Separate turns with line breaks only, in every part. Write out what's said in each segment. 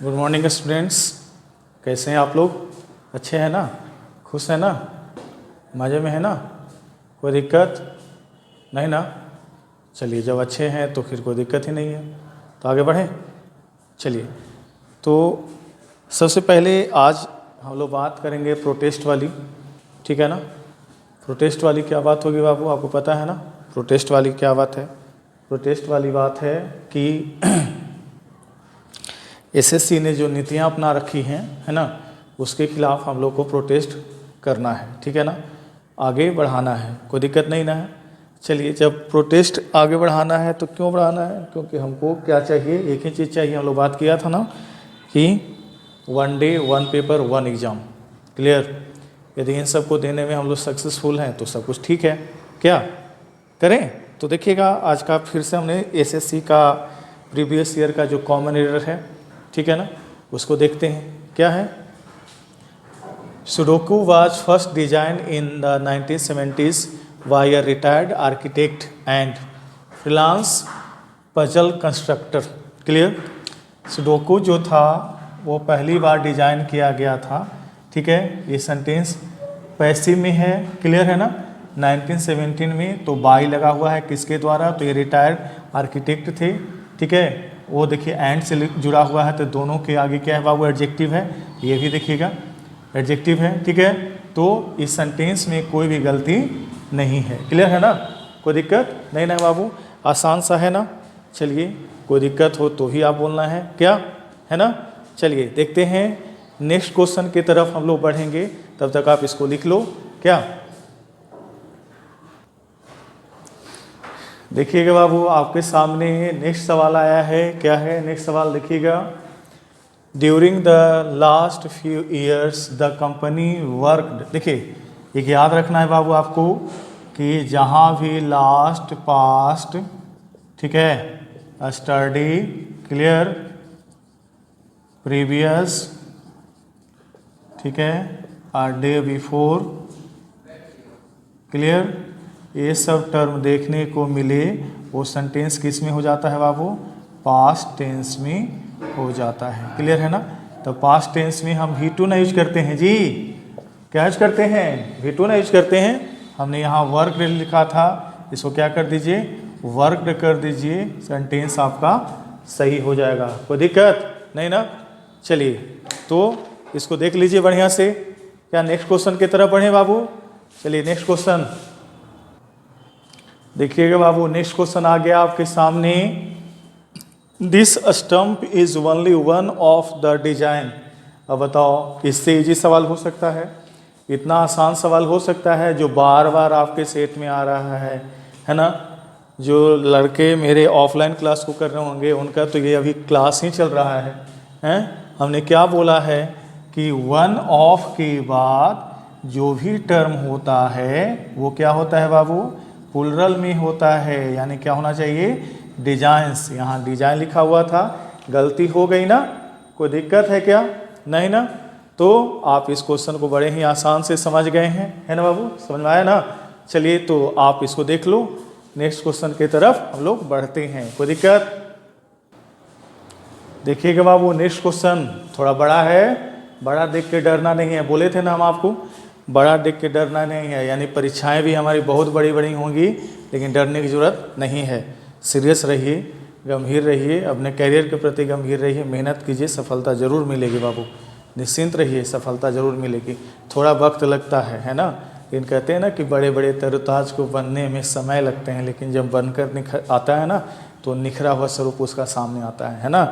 Good morning students, कैसे हैं आप लोग? अच्छे हैं ना? खुश हैं ना? मज़े में है ना? कोई दिक्कत नहीं ना? चलिए, जब अच्छे हैं तो फिर कोई दिक्कत ही नहीं है, तो आगे बढ़ें। चलिए, तो सबसे पहले आज हम लोग बात करेंगे प्रोटेस्ट वाली, ठीक है ना? प्रोटेस्ट वाली क्या बात होगी बाबू, आपको पता है ना? प्रोटेस्ट वाली क्या बात है? प्रोटेस्ट वाली बात है कि एसएससी ने जो नीतियाँ अपना रखी हैं, है ना, उसके खिलाफ हम लोग को प्रोटेस्ट करना है, ठीक है ना? आगे बढ़ाना है, कोई दिक्कत नहीं ना है। चलिए, जब प्रोटेस्ट आगे बढ़ाना है तो क्यों बढ़ाना है? क्योंकि हमको क्या चाहिए, एक ही चीज़ चाहिए। हम लोग बात किया था ना कि 1 डे 1 पेपर 1 एग्ज़ाम, क्लियर? यदि इन सबको देने में हम लोग सक्सेसफुल हैं तो सब कुछ ठीक है। क्या करें? तो देखिएगा, आज का फिर से हमने एसएससी का प्रीवियस ईयर का जो कॉमन एरर है, ठीक है ना, उसको देखते हैं। क्या है? Sudoku was first design in the 1970s by a retired architect and freelance puzzle constructor, clear? Sudoku जो था वो पहली बार डिजाइन किया गया था, ठीक है? ये सेंटेंस पैसिव में है, क्लियर है ना? 1917 में, तो बाई लगा हुआ है किसके द्वारा? तो ये रिटायर्ड आर्किटेक्ट थे, ठीक है? वो देखिए एंड से जुड़ा हुआ है, तो दोनों के आगे क्या है बाबू? एडजेक्टिव है, ये भी देखिएगा एडजेक्टिव है, ठीक है? तो इस सेंटेंस में कोई भी गलती नहीं है, क्लियर है ना? कोई दिक्कत नहीं ना बाबू? आसान सा है ना? चलिए, कोई दिक्कत हो तो ही आप बोलना है, क्या है ना? चलिए देखते हैं, नेक्स्ट क्वेश्चन की तरफ हम लोग बढ़ेंगे, तब तक आप इसको लिख लो। क्या देखिएगा बाबू, आपके सामने नेक्स्ट सवाल आया है। क्या है नेक्स्ट सवाल? देखिएगा, during the last few years the company worked. देखिए, एक याद रखना है बाबू आपको कि जहाँ भी लास्ट, पास्ट, ठीक है, स्टडी, क्लियर, प्रीवियस, ठीक है, और डे बिफोर, क्लियर, ये सब टर्म देखने को मिले, वो सेंटेंस किस में हो जाता है बाबू? पास्ट टेंस में हो जाता है, क्लियर है ना? तो पास्ट टेंस में हम V2 ना यूज करते हैं जी। क्या यूज करते हैं? V2 ना यूज करते हैं। हमने यहाँ वर्क लिखा था, इसको क्या कर दीजिए? वर्कड कर दीजिए, सेंटेंस आपका सही हो जाएगा। कोई दिक्कत नहीं ना? चलिए, तो इसको देख लीजिए बढ़िया से। क्या नेक्स्ट क्वेश्चन की तरफ बढ़े बाबू? चलिए, नेक्स्ट क्वेश्चन देखिएगा बाबू। नेक्स्ट क्वेश्चन आ गया आपके सामने, this stump is only one of the design. अब बताओ, इससे इजी सवाल हो सकता है? इतना आसान सवाल हो सकता है जो बार बार आपके सेट में आ रहा है ना? जो लड़के मेरे ऑफलाइन क्लास को कर रहे होंगे उनका तो ये अभी क्लास ही चल रहा है, हैं? हमने क्या बोला है कि वन ऑफ के बाद जो भी टर्म होता है वो क्या होता है बाबू? प्लुरल में होता है, यानी क्या होना चाहिए? डिजाइन्स। यहाँ डिजाइन लिखा हुआ था, गलती हो गई ना? कोई दिक्कत है क्या? नहीं ना? तो आप इस क्वेश्चन को बड़े ही आसान से समझ गए हैं, है ना बाबू? समझ में आया ना? चलिए, तो आप इसको देख लो। नेक्स्ट क्वेश्चन की तरफ हम लोग बढ़ते हैं। कोई दिक्कत? देखिएगा बाबू, नेक्स्ट क्वेश्चन थोड़ा बड़ा है। बड़ा देख के डरना नहीं है, बोले थे ना हम आपको, बड़ा देख के डरना नहीं है। यानी परीक्षाएं भी हमारी बहुत बड़ी बड़ी होंगी, लेकिन डरने की ज़रूरत नहीं है। सीरियस रहिए, गंभीर रहिए, अपने करियर के प्रति गंभीर रहिए, मेहनत कीजिए, सफलता ज़रूर मिलेगी बाबू। निश्चिंत रहिए, सफलता ज़रूर मिलेगी। थोड़ा वक्त लगता है ना? लेकिन कहते हैं ना कि बड़े बड़े तरोताज को बनने में समय लगते हैं, लेकिन जब बनकर आता है ना तो निखरा हुआ स्वरूप उसका सामने आता है ना?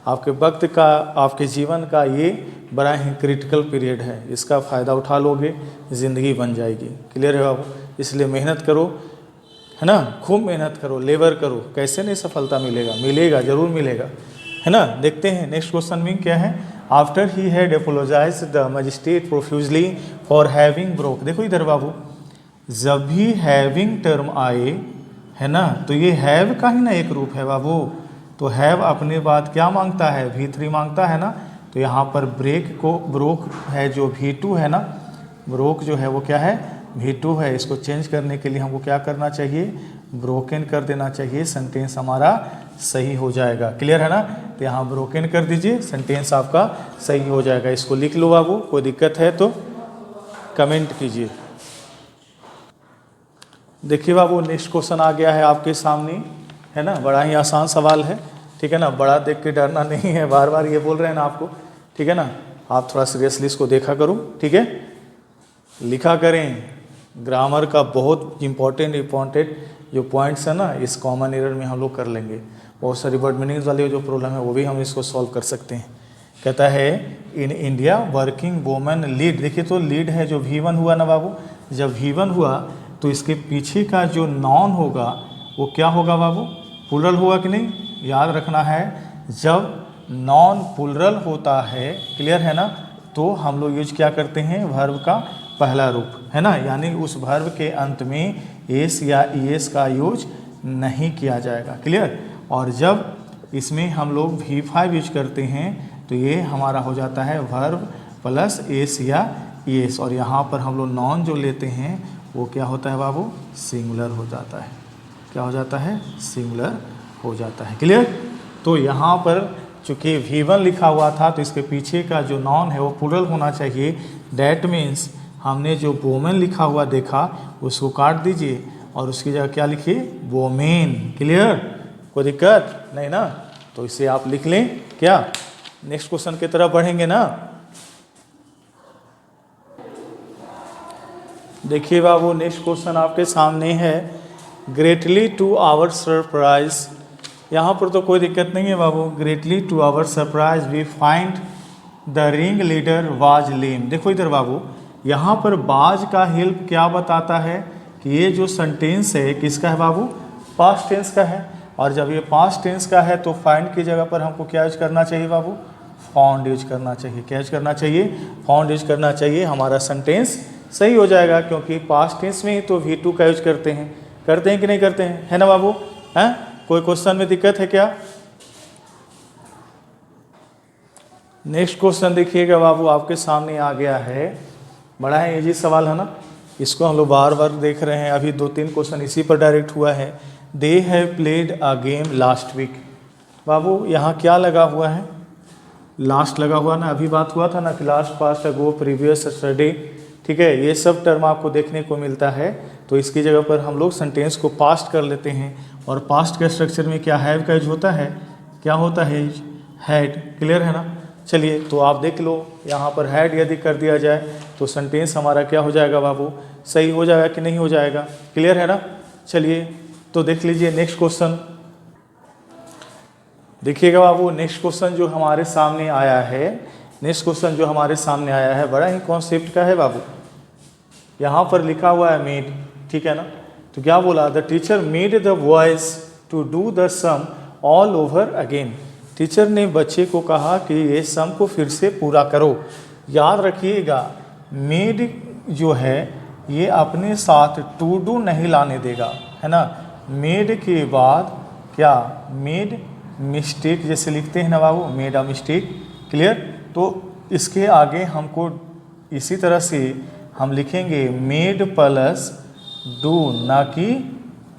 आपके वक्त का, आपके जीवन का ये बड़ा ही क्रिटिकल पीरियड है। इसका फ़ायदा उठा लोगे, ज़िंदगी बन जाएगी। क्लियर है बाबू? इसलिए मेहनत करो, है ना? खूब मेहनत करो, लेबर करो। कैसे नहीं सफलता मिलेगा? मिलेगा, ज़रूर मिलेगा, है ना? देखते हैं नेक्स्ट क्वेश्चन में क्या है। After he had apologise the magistrate profusely for having broke. देखो इधर बाबू, जब भी हैविंग टर्म आए, है ना, तो ये हैव का ही ना एक रूप है बाबू। तो हैव अपने बाद क्या मांगता है? V3 मांगता है ना? तो यहाँ पर ब्रोक है जो V2 है ना, ब्रोक जो है वो क्या है? V2 है। इसको चेंज करने के लिए हमको क्या करना चाहिए? ब्रोकन कर देना चाहिए, सेंटेंस हमारा सही हो जाएगा। क्लियर है ना? तो यहाँ ब्रोकन कर दीजिए, सेंटेंस आपका सही हो जाएगा। इसको लिख लो बाबू, कोई दिक्कत है तो कमेंट कीजिए। देखिए बाबू नेक्स्ट क्वेश्चन आ गया है आपके सामने, है ना, बड़ा ही आसान सवाल है, ठीक है ना, बड़ा देख के डरना नहीं है, बार बार ये बोल रहे हैं ना आपको, ठीक है ना, आप थोड़ा सीरियसली इसको देखा करो, ठीक है, लिखा करें। ग्रामर का बहुत इंपॉर्टेंट जो पॉइंट्स है ना, इस कॉमन एरर में हम लोग कर लेंगे। बहुत सारी वर्ड मीनिंग्स वाली जो प्रॉब्लम है वो भी हम इसको सॉल्व कर सकते हैं। कहता है in India working women lead, देखिए तो लीड है जो V1 हुआ ना बाबू, जब V1 हुआ तो इसके पीछे का जो नॉन होगा वो क्या होगा बाबू, प्लूरल होगा कि नहीं, याद रखना है जब नॉन प्लूरल होता है, क्लियर है ना, तो हम लोग यूज क्या करते हैं, वर्ब का पहला रूप, है ना, यानी उस वर्ब के अंत में एस या ईएस का यूज नहीं किया जाएगा, क्लियर। और जब इसमें हम लोग V5 यूज करते हैं तो ये हमारा हो जाता है वर्ब प्लस एस या ईएस, और यहाँ पर हम लोग नॉन जो लेते हैं वो क्या होता है बाबू, सिंगुलर हो जाता है, क्या हो जाता है, सिंगुलर हो जाता है, क्लियर। तो यहाँ पर चूँकि V1 लिखा हुआ था तो इसके पीछे का जो नॉन है वो प्लूरल होना चाहिए, डैट मीन्स हमने जो वोमेन लिखा हुआ देखा उसको काट दीजिए और उसकी जगह क्या लिखिए, वोमेन, क्लियर, कोई दिक्कत नहीं ना, तो इसे आप लिख लें। क्या नेक्स्ट क्वेश्चन की तरफ बढ़ेंगे ना। देखिए बाबू नेक्स्ट क्वेश्चन आपके सामने है, ग्रेटली टू आवर सरप्राइज, यहाँ पर तो कोई दिक्कत नहीं है बाबू, greatly to our surprise we find the ring leader was lame. देखो इधर बाबू, यहाँ पर बाज का हेल्प क्या बताता है कि ये जो सेंटेंस है किसका है बाबू, पास्ट टेंस का है, और जब ये पास्ट टेंस का है तो फाइंड की जगह पर हमको क्या यूज करना चाहिए बाबू, फाउंड यूज करना चाहिए, क्या यूज करना चाहिए, फाउंड यूज करना चाहिए, हमारा सेंटेंस सही हो जाएगा, क्योंकि पास्ट टेंस में ही तो V2 का यूज करते हैं कि नहीं करते हैं, है ना बाबू, हैं, कोई क्वेश्चन में दिक्कत है क्या। नेक्स्ट क्वेश्चन देखिएगा बाबू आपके सामने आ गया है, बड़ा है इजी सवाल है ना, इसको हम लोग बार बार देख रहे हैं, अभी 2-3 क्वेश्चन इसी पर डायरेक्ट हुआ है। They have played a game last week, बाबू यहाँ क्या लगा हुआ है, लास्ट लगा हुआ ना, अभी बात हुआ था ना कि लास्ट, पास्ट, अगो, प्रीवियस, स्टडी, ठीक है, ये सब टर्म आपको देखने को मिलता है, तो इसकी जगह पर हम लोग सेंटेंस को पास्ट कर लेते हैं, और पास्ट के स्ट्रक्चर में क्या हैव का यूज होता है, क्या होता है, हैड, क्लियर है ना। चलिए तो आप देख लो, यहाँ पर हैड यदि कर दिया जाए तो सेंटेंस हमारा क्या हो जाएगा बाबू, सही हो जाएगा कि नहीं हो जाएगा, क्लियर है ना। चलिए तो देख लीजिए नेक्स्ट क्वेश्चन, देखिएगा बाबू नेक्स्ट क्वेश्चन जो हमारे सामने आया है, नेक्स्ट क्वेश्चन जो हमारे सामने आया है बड़ा ही कॉन्सेप्ट का है बाबू, यहाँ पर लिखा हुआ है मेड, ठीक है ना, तो क्या बोला, the teacher made the boys to do the sum all over again, teacher ने बच्चे को कहा कि ये सम को फिर से पूरा करो। याद रखिएगा मेड जो है ये अपने साथ टू डू नहीं लाने देगा, है ना, मेड के बाद क्या, मेड मिस्टेक जैसे लिखते हैं ना बाबू, मेड अ मिस्टेक, क्लियर, तो इसके आगे हमको इसी तरह से हम लिखेंगे मेड प्लस डू, ना कि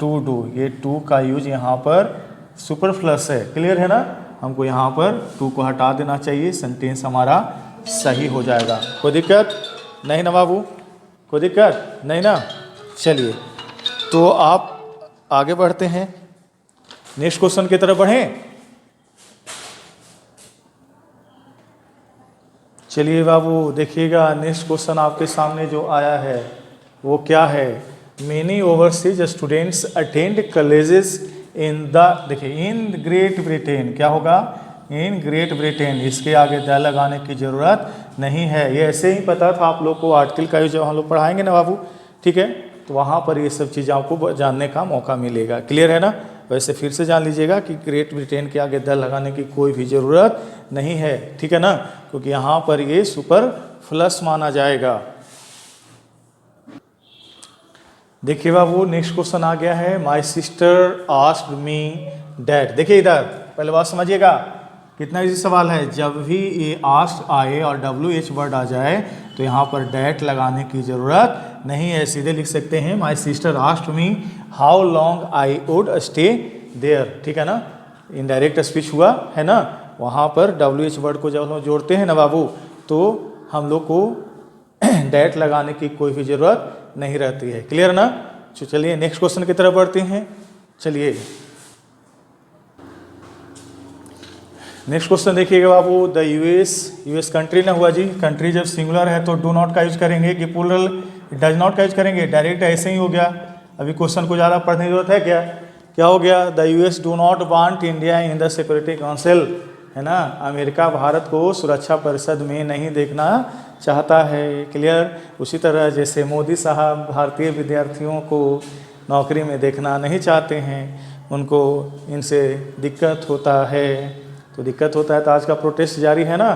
टू डू, ये टू का यूज यहाँ पर सुपरफ्लस है, क्लियर है ना, हमको यहाँ पर टू को हटा देना चाहिए, सेंटेंस हमारा सही हो जाएगा। कोई दिक्कत नहीं ना बाबू, कोई दिक्कत नहीं ना। चलिए तो आप आगे बढ़ते हैं, नेक्स्ट क्वेश्चन की तरफ बढ़ें। चलिए बाबू देखिएगा नेक्स्ट क्वेश्चन आपके सामने जो आया है वो क्या है, many overseas students attend colleges in the, देखिए इन ग्रेट ब्रिटेन, क्या होगा, इन ग्रेट ब्रिटेन, इसके आगे द लगाने की ज़रूरत नहीं है, ये ऐसे ही पता था आप लोग को, आर्टिकल का जो हम लोग पढ़ाएंगे ना बाबू, ठीक है, तो वहाँ पर ये सब चीज़ें आपको जानने का मौका मिलेगा, क्लियर है ना। वैसे फिर से जान लीजिएगा कि ग्रेट ब्रिटेन के आगे द लगाने की कोई भी ज़रूरत नहीं है, ठीक है ना, क्योंकि यहाँ पर ये सुपर फ्लस माना जाएगा। देखिए बाबू नेक्स्ट क्वेश्चन आ गया है, my sister asked me dad, देखिए इधर पहले बात समझिएगा, कितना इजी सवाल है, जब भी ये आस्क्ड आए और WH वर्ड आ जाए तो यहाँ पर डैट लगाने की ज़रूरत नहीं है, सीधे लिख सकते हैं my sister asked me how long I would stay there, ठीक है ना, इनडायरेक्ट स्पीच हुआ है ना, वहाँ पर WH वर्ड को जब हम जोड़ते हैं ना बाबू, तो हम लोग को डैट लगाने की कोई भी ज़रूरत नहीं रहती है। क्लियर ना? चलिए नेक्स्ट क्वेश्चन की तरफ बढ़ते हैं। चलिए नेक्स्ट क्वेश्चन देखिएगा बाबू। द यूएस कंट्री ना हुआ जी। कंट्री जब सिंगुलर है तो डू नॉट का यूज करेंगे कि प्लूरल डज नॉट का यूज करेंगे? डायरेक्ट ऐसे ही हो गया। अभी क्वेश्चन को ज़्यादा पढ़ने की जरूरत है क्या? क्या हो गया? The US do not want India in the security council, है ना? अमेरिका भारत को सुरक्षा परिषद में नहीं देखना चाहता है। क्लियर? उसी तरह जैसे मोदी साहब भारतीय विद्यार्थियों को नौकरी में देखना नहीं चाहते हैं, उनको इनसे दिक्कत होता है। तो दिक्कत होता है तो आज का प्रोटेस्ट जारी है ना?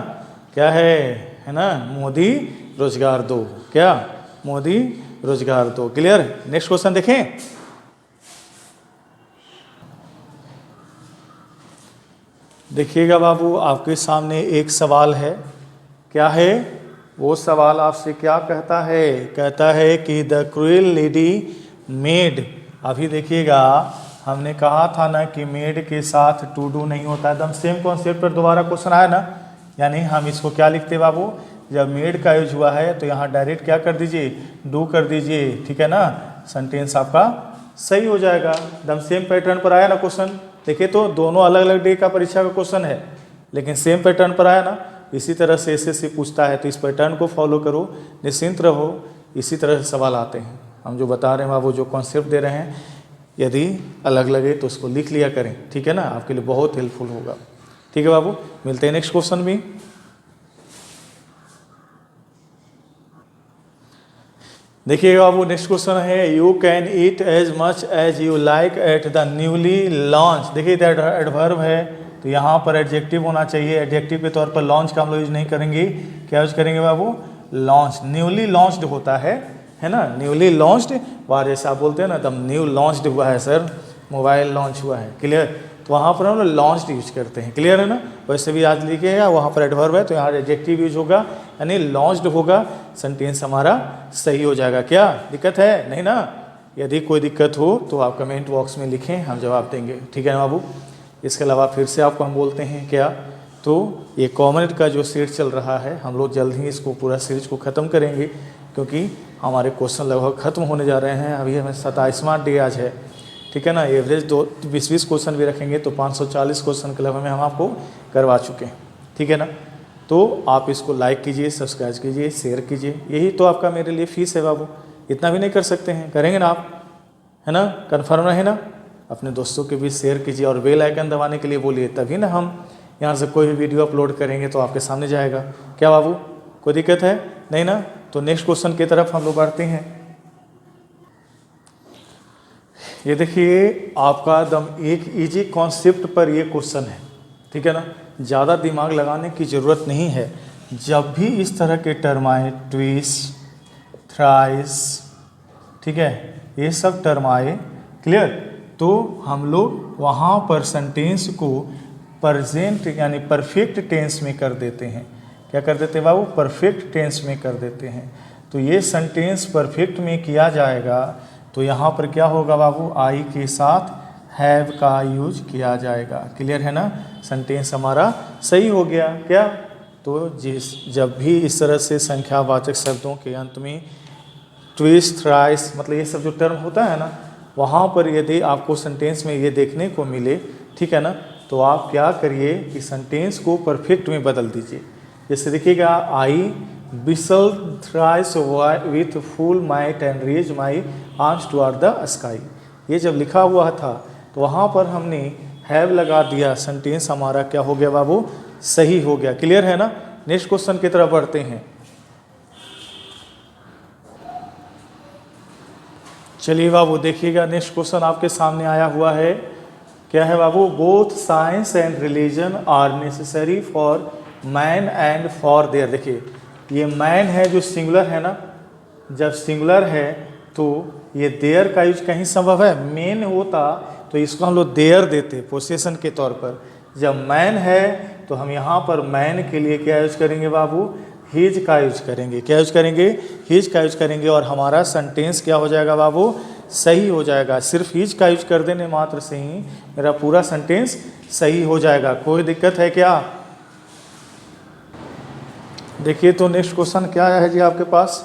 क्या है ना? मोदी रोजगार दो। क्या? मोदी रोजगार दो। क्लियर? नेक्स्ट क्वेश्चन देखें। देखिएगा बाबू, आपके सामने एक सवाल है। क्या है वो सवाल? आपसे क्या कहता है? कहता है कि द क्रूएल लेडी मेड। अभी देखिएगा, हमने कहा था ना कि मेड के साथ टू डू नहीं होता। एकदम सेम कॉन्सेप्ट पर दोबारा क्वेश्चन आया ना। यानी हम इसको क्या लिखते बाबू? जब मेड का यूज हुआ है तो यहाँ डायरेक्ट क्या कर दीजिए? डू कर दीजिए। ठीक है ना? सेंटेंस आपका सही हो जाएगा। एकदम सेम पैटर्न पर आया ना क्वेश्चन। देखिए तो दोनों अलग अलग डे का परीक्षा का क्वेश्चन है, लेकिन सेम पैटर्न पर आया ना। इसी तरह से SSC पूछता है, तो इस पैटर्न को फॉलो करो, निश्चिंत रहो। इसी तरह से सवाल आते हैं। हम जो बता रहे हैं बाबू, जो कॉन्सेप्ट दे रहे हैं, यदि अलग लगे तो उसको लिख लिया करें। ठीक है ना? आपके लिए बहुत हेल्पफुल होगा। ठीक है बाबू, मिलते हैं नेक्स्ट क्वेश्चन भी। देखिएगा बाबू, नेक्स्ट क्वेश्चन है you can eat as much as you like at the newly launch. देखिए एडवर्ब है तो यहाँ पर एडजेक्टिव होना चाहिए। एडजेक्टिव के तौर पर लॉन्च का हम लोग यूज नहीं करेंगे। क्या यूज करेंगे बाबू? लॉन्च। न्यूली लॉन्च्ड होता है ना? न्यूली लॉन्च्ड, वहाँ जैसे आप बोलते हैं ना, तब न्यू लॉन्च्ड हुआ है सर, मोबाइल लॉन्च हुआ है। क्लियर? तो वहाँ पर हम लोग लॉन्च्ड यूज करते हैं। क्लियर है ना? वैसे भी आज लिखिएगा, वहाँ पर एडवर्ब है तो यहाँ एडजेक्टिव यूज होगा, यानी लॉन्च्ड होगा। सेंटेंस हमारा सही हो जाएगा। क्या दिक्कत है? नहीं ना? यदि कोई दिक्कत हो तो आप कमेंट बॉक्स में लिखें, हम जवाब देंगे। ठीक है ना बाबू? इसके अलावा फिर से आपको हम बोलते हैं क्या, तो ये कॉमन का जो सीरीज चल रहा है, हम लोग जल्द ही इसको पूरा सीरीज को ख़त्म करेंगे, क्योंकि हमारे क्वेश्चन लगभग ख़त्म होने जा रहे हैं। अभी हमें 27वां डे आज है। ठीक है ना? एवरेज 20-20 क्वेश्चन भी रखेंगे तो 540 क्वेश्चन क्लब में हम आपको करवा चुके हैं। ठीक है ना? तो आप इसको लाइक कीजिए, सब्सक्राइब कीजिए, शेयर कीजिए। यही तो आपका मेरे लिए फीस है बाबू। इतना भी नहीं कर सकते हैं? करेंगे ना आप? है ना? कन्फर्म रहे ना? अपने दोस्तों के भी शेयर कीजिए और बेल आइकन दबाने के लिए बोलिए, तभी ना हम यहाँ से कोई भी वीडियो अपलोड करेंगे तो आपके सामने जाएगा। क्या बाबू, कोई दिक्कत है? नहीं ना? तो नेक्स्ट क्वेश्चन की तरफ हम लोग बढ़ते हैं। ये देखिए, आपका एकदम एक इजी कॉन्सेप्ट पर ये क्वेश्चन है। ठीक है ना? ज़्यादा दिमाग लगाने की ज़रूरत नहीं है। जब भी इस तरह के टर्म आए, ट्विस्ट, थ्राइस, ठीक है, ये सब टर्म आए, क्लियर, तो हम लोग वहाँ पर सेंटेंस को प्रेजेंट यानी परफेक्ट टेंस में कर देते हैं। क्या कर देते हैं बाबू? परफेक्ट टेंस में कर देते हैं। तो ये सेंटेंस परफेक्ट में किया जाएगा तो यहाँ पर क्या होगा बाबू? आई के साथ हैव का यूज किया जाएगा। क्लियर है ना? सेंटेंस हमारा सही हो गया। क्या? तो जब भी इस तरह से संख्यावाचक शब्दों के अंत में ट्विस्ट, थ्राइस, मतलब ये सब जो टर्म होता है ना, वहाँ पर यदि आपको सेंटेंस में ये देखने को मिले, ठीक है ना, तो आप क्या करिए कि सेंटेंस को परफेक्ट में बदल दीजिए। जैसे देखिएगा, आई बिसल thrice with full might and raise my arms toward the sky. ये जब लिखा हुआ था तो वहाँ पर हमने हैव लगा दिया। सेंटेंस हमारा क्या हो गया बाबू? सही हो गया। क्लियर है ना? नेक्स्ट क्वेश्चन की तरफ बढ़ते हैं। चलिए बाबू, देखिएगा, नेक्स्ट क्वेश्चन आपके सामने आया हुआ है। क्या है बाबू? Both science and religion are necessary for man and for there. देखिए, ये मैन है जो सिंगुलर है ना, जब सिंगुलर है तो ये देयर का यूज कहीं संभव है? मेन होता तो इसको हम लोग देयर देते पोसेशन के तौर पर। जब मैन है तो हम यहाँ पर मैन के लिए क्या यूज करेंगे बाबू? हिज का यूज करेंगे। क्या यूज करेंगे? हिज का यूज करेंगे। और हमारा सेंटेंस क्या हो जाएगा बाबू? सही हो जाएगा। सिर्फ इज का यूज कर देने मात्र से ही मेरा पूरा सेंटेंस सही हो जाएगा। कोई दिक्कत है क्या? देखिए तो नेक्स्ट क्वेश्चन क्या है जी आपके पास।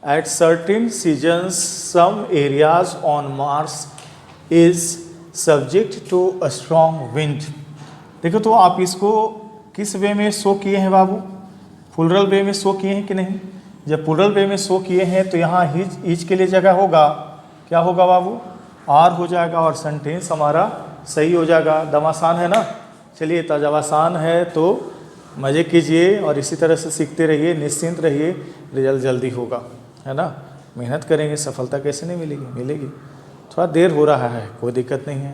At certain seasons some areas on Mars is subject to a strong wind. देखो तो आप इसको किस वे में शो किए हैं बाबू? प्लूरल वे में शो किए हैं कि नहीं? जब प्लूरल वे में शो किए हैं तो यहाँ ईच के लिए जगह होगा, क्या होगा बाबू? आर हो जाएगा और सेंटेंस हमारा सही हो जाएगा। दम आसान है ना? चलिए तो जब आसान है तो मज़े कीजिए और इसी तरह से सीखते रहिए, निश्चिंत रहिए, रिजल्ट जल्दी होगा, है ना। मेहनत करेंगे, सफलता कैसे नहीं मिलेगी? मिलेगी। थोड़ा देर हो रहा है, कोई दिक्कत नहीं है,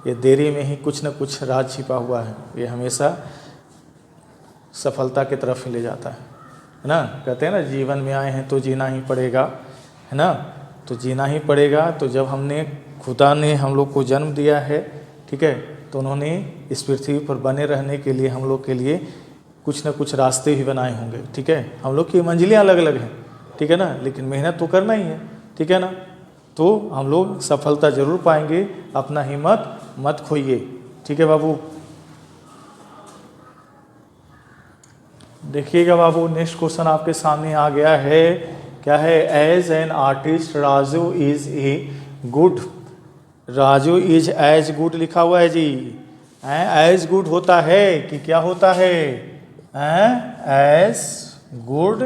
ये देरी में ही कुछ न कुछ राज छिपा हुआ है, ये हमेशा सफलता की तरफ ही ले जाता है ना। कहते हैं ना जीवन में आए हैं तो जीना ही पड़ेगा, है ना। तो जीना ही पड़ेगा। तो जब हमने खुदा ने हम लोग को जन्म दिया है, ठीक है, तो उन्होंने इस पृथ्वी पर बने रहने के लिए हम लोग के लिए कुछ न कुछ रास्ते भी बनाए होंगे, ठीक है। हम लोग की मंजिलें अलग अलग हैं, ठीक है ना, लेकिन मेहनत तो करना ही है, ठीक है ना। तो हम लोग सफलता जरूर पाएंगे, अपना हिम्मत मत खोइए, ठीक है बाबू। देखिएगा बाबू नेक्स्ट क्वेश्चन आपके सामने आ गया है, क्या है? As an artist Raju is a good. Raju is as good लिखा हुआ है जी। एज गुड होता है कि क्या होता है? एज गुड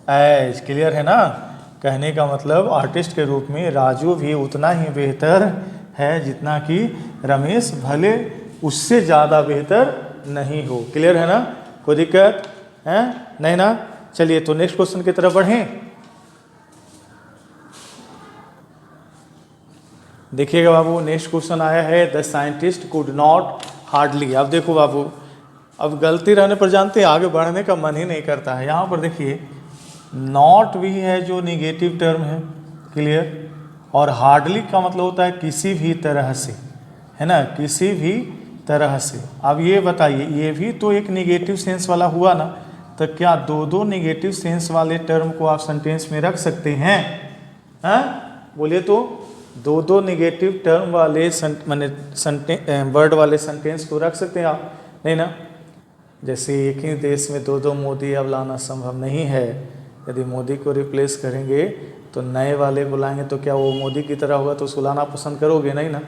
एज, क्लियर है ना। कहने का मतलब आर्टिस्ट के रूप में राजू भी उतना ही बेहतर है जितना कि रमेश, भले उससे ज़्यादा बेहतर नहीं हो, क्लियर है ना। कोई दिक्कत है नहीं ना। चलिए तो नेक्स्ट क्वेश्चन की तरफ बढ़ें। देखिएगा बाबू नेक्स्ट क्वेश्चन आया है, the scientist could not hardly. अब देखो बाबू, अब गलती रहने पर जानते हैं आगे बढ़ने का मन ही नहीं करता है। यहाँ पर देखिए नॉट भी है जो निगेटिव टर्म है, क्लियर, और हार्डली का मतलब होता है किसी भी तरह से, है ना, किसी भी तरह से। अब ये बताइए, ये भी तो एक निगेटिव सेंस वाला हुआ ना, तो क्या दो दो निगेटिव सेंस वाले टर्म को आप सेंटेंस में रख सकते हैं? बोलिए तो दो दो निगेटिव टर्म वाले वर्ड वाले सेंटेंस को रख सकते हैं आप? नहीं ना। जैसे एक ही देश में दो दो मोदी अब लाना संभव नहीं है। यदि मोदी को रिप्लेस करेंगे तो नए वाले बुलाएंगे तो क्या वो मोदी की तरह होगा? तो उसको लाना पसंद करोगे? नहीं ना,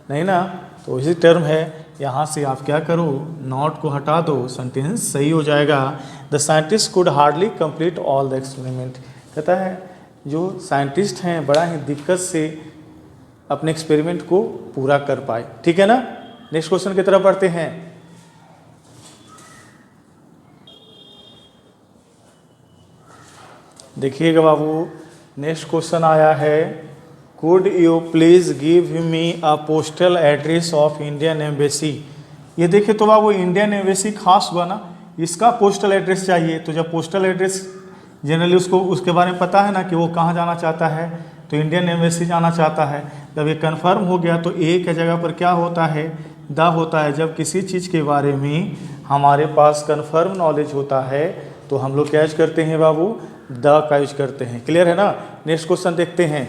नहीं ना। तो इसी टर्म है, यहाँ से आप क्या करो, नॉट को हटा दो, सेंटेंस सही हो जाएगा। The scientist could hardly complete all the experiment. कहता है जो साइंटिस्ट हैं बड़ा ही दिक्कत से अपने एक्सपेरिमेंट को पूरा कर पाए, ठीक है ना। नेक्स्ट क्वेश्चन की तरफ बढ़ते हैं। देखिएगा बाबू नेक्स्ट क्वेश्चन आया है, could you please give me a postal address of Indian embassy. ये देखिए तो बाबू इंडियन एम्बेसी खास हुआ ना, इसका पोस्टल एड्रेस चाहिए। तो जब पोस्टल एड्रेस जनरली उसको उसके बारे में पता है ना कि वो कहाँ जाना चाहता है, तो इंडियन एम्बेसी जाना चाहता है। जब ये कन्फर्म हो गया तो ए के जगह पर क्या होता है? द होता है। जब किसी चीज़ के बारे में हमारे पास कन्फर्म नॉलेज होता है तो हम लोग क्या यूज करते हैं बाबू? द का यूज करते हैं, क्लियर है ना। नेक्स्ट क्वेश्चन देखते हैं।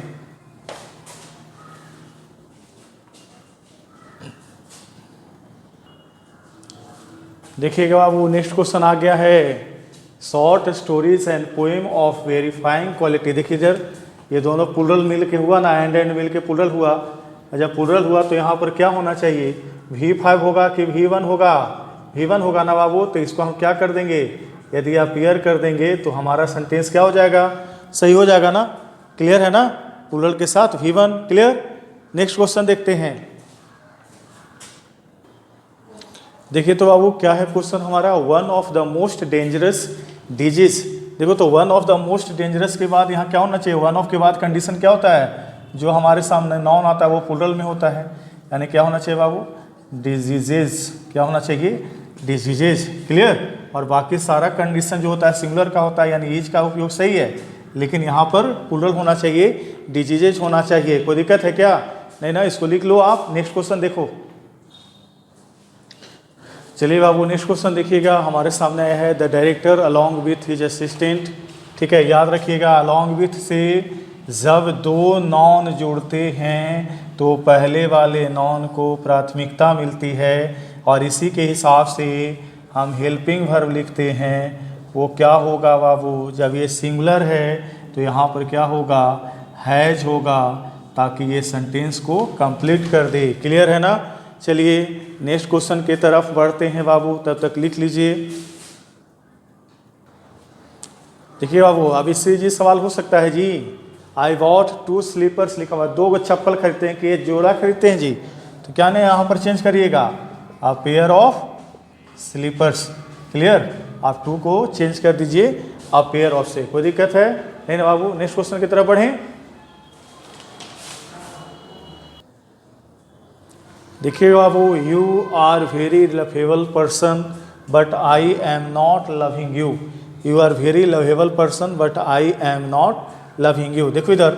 देखिएगा बाबू नेक्स्ट क्वेश्चन आ गया है, short stories and poem of verifying quality. देखिए इधर ये दोनों प्लूरल मिल के हुआ ना, एंड मिल के प्लूरल हुआ। जब प्लूरल हुआ तो यहाँ पर क्या होना चाहिए? V5 होगा कि V1 होगा? V1 होगा ना बाबू। तो इसको हम क्या कर देंगे? यदि आप क्लियर कर देंगे तो हमारा सेंटेंस क्या हो जाएगा? सही हो जाएगा ना, क्लियर है ना। प्लूरल के साथ V1, क्लियर। नेक्स्ट क्वेश्चन देखते हैं। देखिए तो बाबू क्या है क्वेश्चन हमारा, one of the most dangerous disease. देखो तो one of the most dangerous के बाद यहाँ क्या होना चाहिए? वन ऑफ के बाद कंडीशन क्या होता है? जो हमारे सामने नाउन आता है वो प्लूरल में होता है, यानी क्या होना चाहिए बाबू? डिजीजेज। क्या होना चाहिए? Diseases, clear. और बाकी सारा कंडीशन जो होता है सिंगुलर का होता है, यानी ईज का उपयोग सही है, लेकिन यहाँ पर प्लूरल होना चाहिए, डिजीजेज होना चाहिए। कोई दिक्कत है क्या? नहीं ना, इसको लिख लो आप। नेक्स्ट क्वेश्चन देखो। चलिए बाबू नेक्स्ट क्वेश्चन देखिएगा, हमारे सामने आया है, the director along with his assistant. ठीक है, याद रखिएगा अलॉन्ग विथ से जब दो नॉन जुड़ते हैं तो पहले वाले नॉन को प्राथमिकता मिलती है, और इसी के हिसाब से हम हेल्पिंग वर्ब लिखते हैं। वो क्या होगा बाबू, जब ये सिंगुलर है तो यहाँ पर क्या होगा, हैज होगा, ताकि ये सेंटेंस को कंप्लीट कर दे। क्लियर है ना। चलिए नेक्स्ट क्वेश्चन की तरफ बढ़ते हैं बाबू, तब तक लिख लीजिए। देखिए बाबू, अब इससे जी सवाल हो सकता है जी, आई वॉट 2 स्लीपर्स लिखा हुआ, 2 चप्पल खरीदते हैं कि एक जोड़ा खरीदते हैं जी, तो क्या नहीं यहाँ पर चेंज करिएगा, a pair of slippers. Clear, आप 2 को चेंज कर दीजिए अ पेयर ऑफ से, कोई दिक्कत है नहीं ना बाबू। नेक्स्ट क्वेश्चन की तरफ बढ़ें। देखिए बाबू, you are very lovable person but I am not loving you. You are very lovable person but I am not loving you. देखो इधर,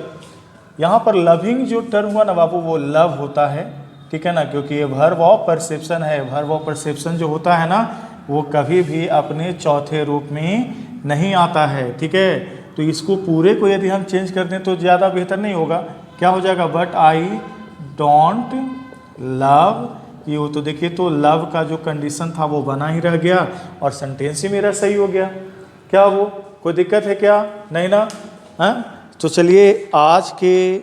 यहाँ पर लविंग जो टर्म हुआ ना बाबू, वो लव होता है, ठीक है ना, क्योंकि ये वर्ब ऑफ परसेप्शन है। वर्ब ऑफ परसेप्शन जो होता है ना, वो कभी भी अपने चौथे रूप में नहीं आता है, ठीक है। तो इसको पूरे को यदि हम चेंज कर दें तो ज़्यादा बेहतर नहीं होगा। क्या हो जाएगा, but I don't love you. तो देखिए, तो लव का जो कंडीशन था वो बना ही रह गया और सेंटेंस ही मेरा सही हो गया। क्या वो कोई दिक्कत है क्या, नहीं ना। हाँ, तो चलिए आज के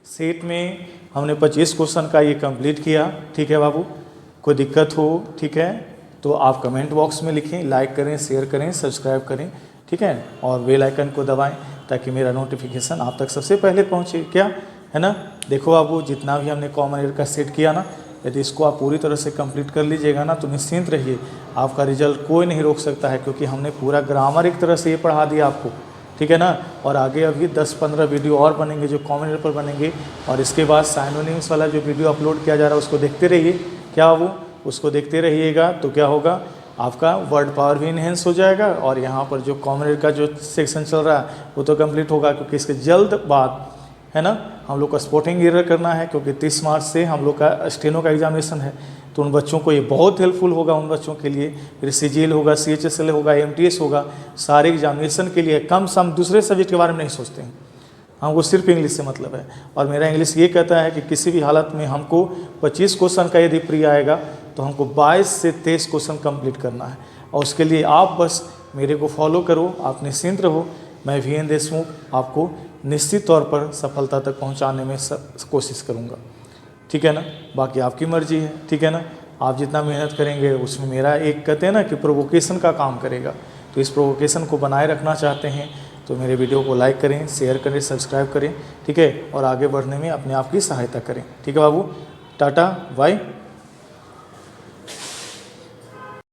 सेट में हमने 25 क्वेश्चन का ये कंप्लीट किया, ठीक है बाबू। कोई दिक्कत हो, ठीक है, तो आप कमेंट बॉक्स में लिखें, लाइक करें, शेयर करें, सब्सक्राइब करें, ठीक है, और बेल आइकन को दबाएं ताकि मेरा नोटिफिकेशन आप तक सबसे पहले पहुंचे। क्या है ना। देखो बाबू, जितना भी हमने कॉमन एयर का सेट किया ना, यदि इसको आप पूरी तरह से कंप्लीट कर लीजिएगा ना, तो निश्चिंत रहिए, आपका रिजल्ट कोई नहीं रोक सकता है, क्योंकि हमने पूरा ग्रामर एक तरह से ये पढ़ा दिया आपको, ठीक है ना। और आगे अभी 10-15 वीडियो और बनेंगे जो कॉमन एयर पर बनेंगे, और इसके बाद साइनोनिम्स वाला जो वीडियो अपलोड किया जा रहा है उसको देखते रहिए। क्या वो, उसको देखते रहिएगा तो क्या होगा, आपका वर्ड पावर भी इन्हेंस हो जाएगा, और यहाँ पर जो कॉमन एयर का जो सेक्शन चल रहा है वो तो कंप्लीट होगा, क्योंकि इसके जल्द बाद है ना हम लोग का स्पोर्टिंग एरर करना है, क्योंकि 30 मार्च से हम लोग का स्टेनो का एग्जामिनेशन है। तो उन बच्चों को ये बहुत हेल्पफुल होगा, उन बच्चों के लिए। फिर CGL होगा, CHSL होगा, MTS होगा, सारे एग्जामिनेशन के लिए। कम से हम दूसरे सब्जेक्ट के बारे में नहीं सोचते हैं, हमको सिर्फ इंग्लिश से मतलब है। और मेरा इंग्लिश ये कहता है कि किसी भी हालत में हमको 25 क्वेश्चन का यदि प्री आएगा तो हमको 22 से 23 क्वेश्चन कंप्लीट करना है, और उसके लिए आप बस मेरे को फॉलो करो, आप निश्चिंत रहो। मैं VN देशमुख आपको निश्चित तौर पर सफलता तक पहुंचाने में कोशिश करूंगा, ठीक है ना। बाकी आपकी मर्जी है, ठीक है ना। आप जितना मेहनत करेंगे उसमें मेरा एक कहते हैं ना कि प्रोवोकेशन का काम करेगा। तो इस प्रोवोकेशन को बनाए रखना चाहते हैं तो मेरे वीडियो को लाइक करें, शेयर करें, सब्सक्राइब करें, ठीक है, और आगे बढ़ने में अपने आप की सहायता करें, ठीक है बाबू। Tata bye.